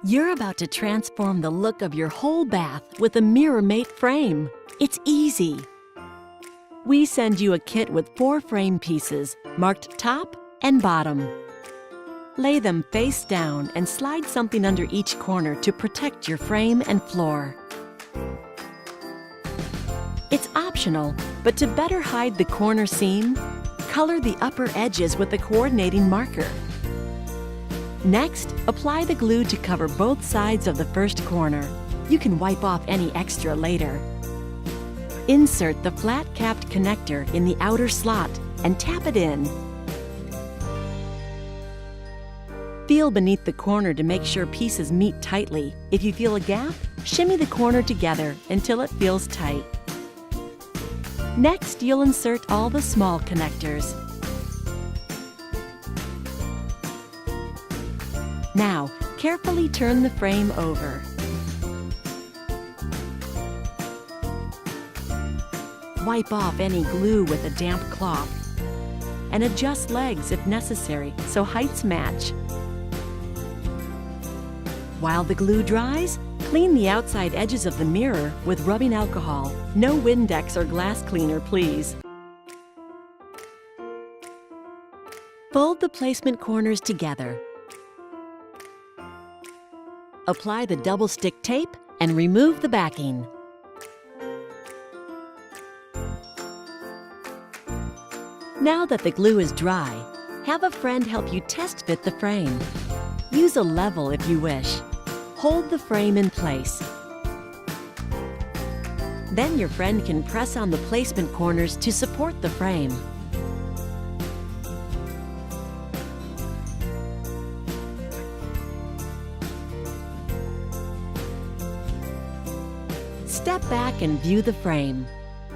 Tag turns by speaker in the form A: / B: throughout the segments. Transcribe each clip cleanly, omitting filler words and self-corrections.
A: You're about to transform the look of your whole bath with a MirrorMate frame. It's easy. We send you a kit with 4 frame pieces, marked top and bottom. Lay them face down and slide something under each corner to protect your frame and floor. It's optional, but to better hide the corner seam, color the upper edges with a coordinating marker. Next, apply the glue to cover both sides of the first corner. You can wipe off any extra later. Insert the flat-capped connector in the outer slot and tap it in. Feel beneath the corner to make sure pieces meet tightly. If you feel a gap, shimmy the corner together until it feels tight. Next, you'll insert all the small connectors. Now, carefully turn the frame over. Wipe off any glue with a damp cloth and adjust legs if necessary so heights match. While the glue dries, clean the outside edges of the mirror with rubbing alcohol. No Windex or glass cleaner, please. Fold the placement corners together. Apply the double-stick tape and remove the backing. Now that the glue is dry, have a friend help you test fit the frame. Use a level if you wish. Hold the frame in place. Then your friend can press on the placement corners to support the frame. Step back and view the frame.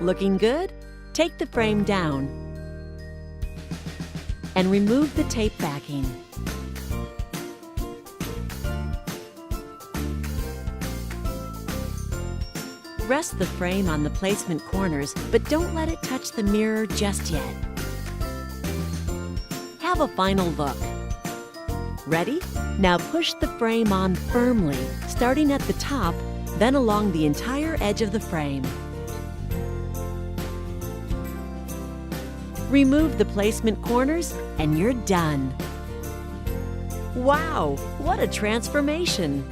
A: Looking good? Take the frame down and remove the tape backing. Rest the frame on the placement corners, but don't let it touch the mirror just yet. Have a final look. Ready? Now push the frame on firmly, starting at the top, then along the entire edge of the frame. Remove the placement corners, and you're done. Wow, what a transformation!